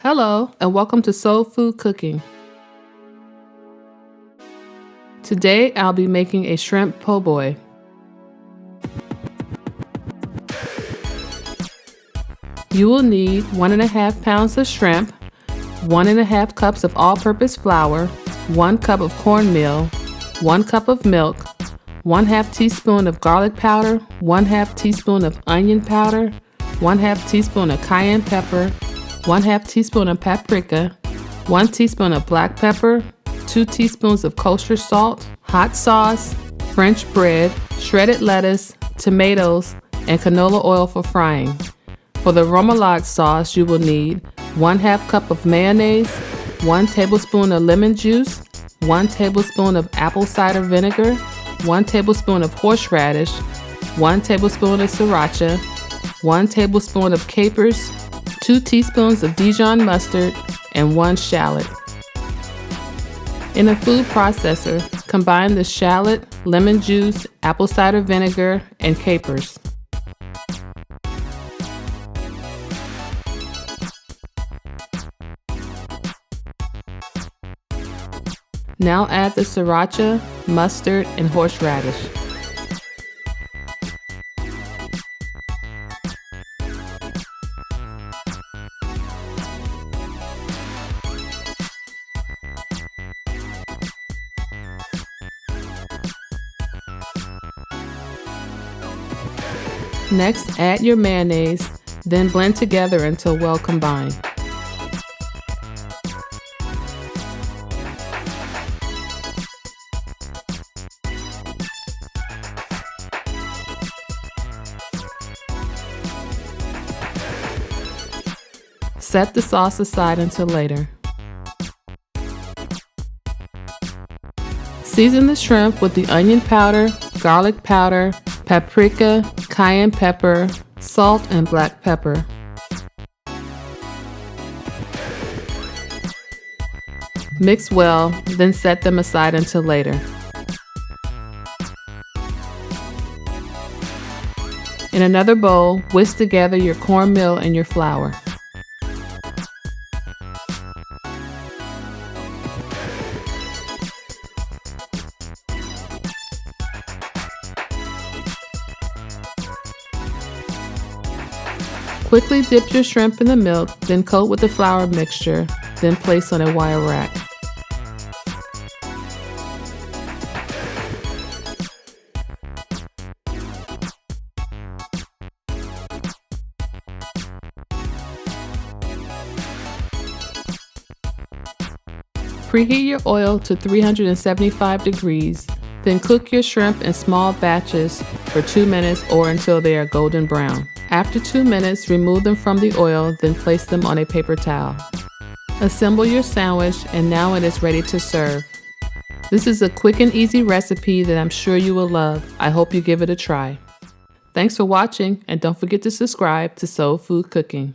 Hello, and welcome to Soul Food Cooking. Today, I'll be making a shrimp po' boy. You will need 1.5 pounds of shrimp, 1.5 cups of all-purpose flour, 1 cup of cornmeal, 1 cup of milk, 1/2 teaspoon of garlic powder, 1/2 teaspoon of onion powder, 1/2 teaspoon of cayenne pepper, 1/2 teaspoon of paprika, 1 teaspoon of black pepper, 2 teaspoons of kosher salt, hot sauce, French bread, shredded lettuce, tomatoes, and canola oil for frying. For the remoulade sauce, you will need 1/2 cup of mayonnaise, 1 tablespoon of lemon juice, 1 tablespoon of apple cider vinegar, 1 tablespoon of horseradish, 1 tablespoon of sriracha, 1 tablespoon of capers, 2 teaspoons of Dijon mustard, and 1 shallot. In a food processor, combine the shallot, lemon juice, apple cider vinegar, and capers. Now add the sriracha, mustard, and horseradish. Next, add your mayonnaise, then blend together until well combined. Set the sauce aside until later. Season the shrimp with the onion powder, garlic powder, paprika, cayenne pepper, salt, and black pepper. Mix well, then set them aside until later. In another bowl, whisk together your cornmeal and your flour. Quickly dip your shrimp in the milk, then coat with the flour mixture, then place on a wire rack. Preheat your oil to 375 degrees, then cook your shrimp in small batches for 2 minutes or until they are golden brown. After 2 minutes, remove them from the oil, then place them on a paper towel. Assemble your sandwich, and now it is ready to serve. This is a quick and easy recipe that I'm sure you will love. I hope you give it a try. Thanks for watching, and don't forget to subscribe to Soul Food Cooking.